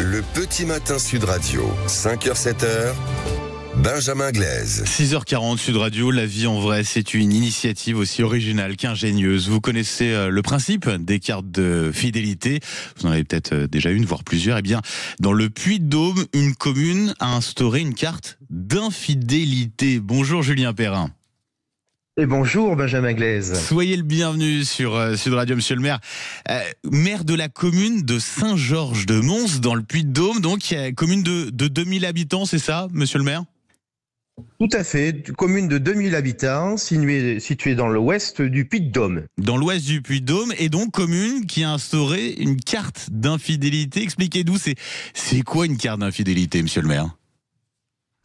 Le petit matin Sud Radio, 5h-7h, Benjamin Glaise. 6h40 Sud Radio, la vie en vrai, c'est une initiative aussi originale qu'ingénieuse. Vous connaissez le principe des cartes de fidélité. Vous en avez peut-être déjà une, voire plusieurs. Eh bien, dans le Puy-de-Dôme, une commune a instauré une carte d'infidélité. Bonjour Julien Perrin. Et bonjour Benjamin Glaise. Soyez le bienvenu sur Sud Radio, monsieur le maire. Maire de la commune de Saint-Georges-de-Mons, dans le Puy-de-Dôme, donc il y a une commune de 2000 habitants, c'est ça, monsieur le maire ? Tout à fait, commune de 2000 habitants, située dans l'ouest du Puy-de-Dôme. Dans l'ouest du Puy-de-Dôme, et donc commune qui a instauré une carte d'infidélité. Expliquez-nous, c'est quoi une carte d'infidélité, monsieur le maire ?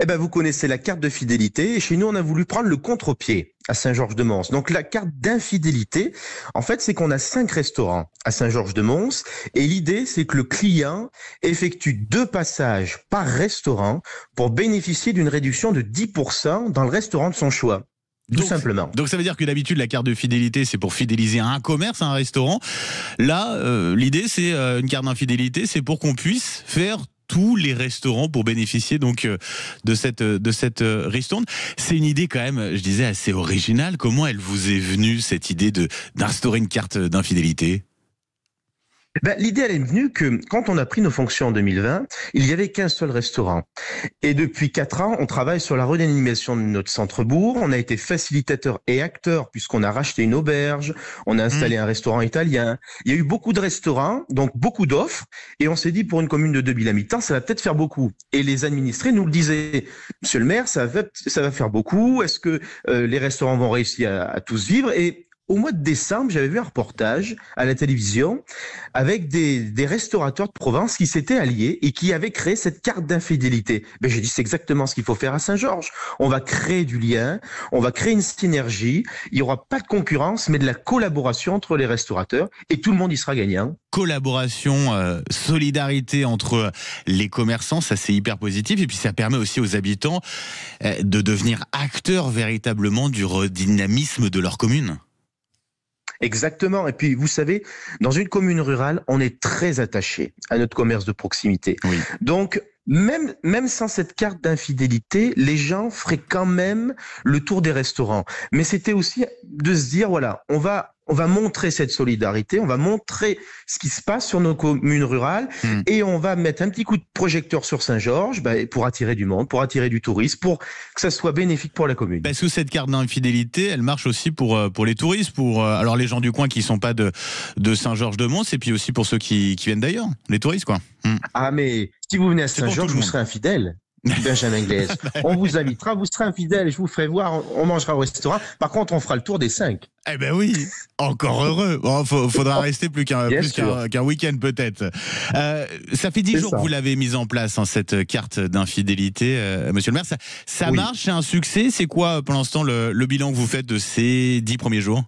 Eh ben, vous connaissez la carte de fidélité, et chez nous, on a voulu prendre le contre-pied à Saint-Georges-de-Mons. Donc, la carte d'infidélité, en fait, c'est qu'on a 5 restaurants à Saint-Georges-de-Mons, et l'idée, c'est que le client effectue 2 passages par restaurant pour bénéficier d'une réduction de 10% dans le restaurant de son choix. Tout simplement. Donc ça veut dire que d'habitude la carte de fidélité c'est pour fidéliser un commerce, un restaurant. Là, l'idée c'est une carte d'infidélité, c'est pour qu'on puisse faire tous les restaurants pour bénéficier donc de cette ristourne. C'est une idée quand même, je disais, assez originale. Comment elle vous est venue cette idée d'instaurer une carte d'infidélité ? L'idée, elle est venue que quand on a pris nos fonctions en 2020, il n'y avait qu'un seul restaurant. Et depuis 4 ans, on travaille sur la redynamisation de notre centre-bourg. On a été facilitateur et acteur puisqu'on a racheté une auberge, on a installé un restaurant italien. Il y a eu beaucoup de restaurants, donc beaucoup d'offres. Et on s'est dit, pour une commune de 2000 habitants, ça va peut-être faire beaucoup. Et les administrés nous le disaient. Monsieur le maire, ça va faire beaucoup. Est-ce que les restaurants vont réussir à tous vivre ? Et au mois de décembre, j'avais vu un reportage à la télévision avec des restaurateurs de Provence qui s'étaient alliés et qui avaient créé cette carte d'infidélité. J'ai dit, c'est exactement ce qu'il faut faire à Saint-Georges. On va créer du lien, on va créer une synergie. Il n'y aura pas de concurrence, mais de la collaboration entre les restaurateurs et tout le monde y sera gagnant. Collaboration, solidarité entre les commerçants, ça c'est hyper positif. Et puis ça permet aussi aux habitants de devenir acteurs véritablement du redynamisme de leur commune. Exactement. Et puis, vous savez, dans une commune rurale, on est très attaché à notre commerce de proximité. Oui. Donc, même sans cette carte d'infidélité, les gens feraient quand même le tour des restaurants. Mais c'était aussi de se dire, voilà, on va montrer cette solidarité, on va montrer ce qui se passe sur nos communes rurales et on va mettre un petit coup de projecteur sur Saint-Georges pour attirer du monde, pour attirer du tourisme, pour que ça soit bénéfique pour la commune. Parce que cette carte d'infidélité, elle marche aussi pour les touristes, alors les gens du coin qui sont pas de Saint-Georges-de-Mons et puis aussi pour ceux qui viennent d'ailleurs, les touristes quoi. Ah mais si vous venez à Saint-Georges, vous serez infidèle. Benjamin Glaise. On vous invitera, vous serez infidèle, je vous ferai voir, on mangera au restaurant. Par contre, on fera le tour des 5. Eh ben oui, encore heureux. Bon, faudra rester plus qu'un week-end peut-être. Ça fait 10 jours que vous l'avez mise en place, cette carte d'infidélité, monsieur le maire. Ça marche, c'est un succès. C'est quoi, pour l'instant, le bilan que vous faites de ces 10 premiers jours ?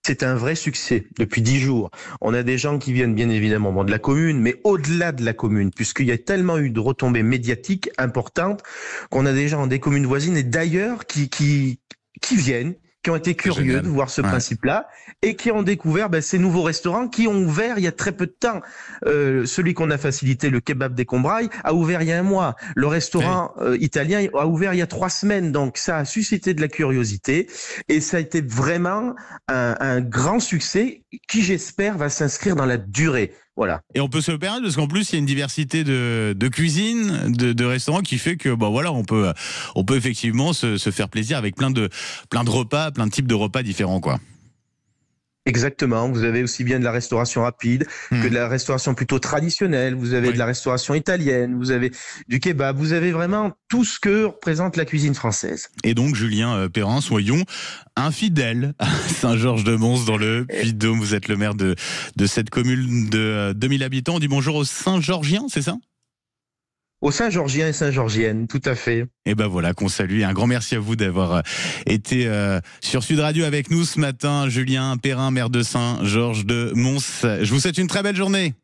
C'est un vrai succès depuis 10 jours. On a des gens qui viennent bien évidemment de la commune, mais au-delà de la commune, puisqu'il y a tellement eu de retombées médiatiques importantes qu'on a des gens des communes voisines et d'ailleurs qui viennent, qui ont été curieux de voir ce principe-là et qui ont découvert ces nouveaux restaurants qui ont ouvert il y a très peu de temps. Celui qu'on a facilité, le kebab des Combrailles, a ouvert il y a 1 mois. Le restaurant italien a ouvert il y a 3 semaines. Donc ça a suscité de la curiosité et ça a été vraiment un grand succès qui, j'espère, va s'inscrire dans la durée. Voilà. Et on peut se le permettre parce qu'en plus il y a une diversité de cuisine, de restaurants qui fait que on peut effectivement se faire plaisir avec plein de repas, plein de types de repas différents quoi. Exactement, vous avez aussi bien de la restauration rapide que de la restauration plutôt traditionnelle, vous avez de la restauration italienne, vous avez du kebab, vous avez vraiment tout ce que représente la cuisine française. Et donc Julien Perrin, soyons infidèles à Saint-Georges-de-Mons dans le Puy-de-Dôme. Vous êtes le maire de cette commune de 2000 habitants. On dit bonjour aux Saint-Georgiens, c'est ça ? Aux Saint-Georgiens et Saint-Georgiennes, tout à fait. Et ben voilà, qu'on salue. Et un grand merci à vous d'avoir été sur Sud Radio avec nous ce matin. Julien Perrin, maire de Saint-Georges-de-Mons. Je vous souhaite une très belle journée.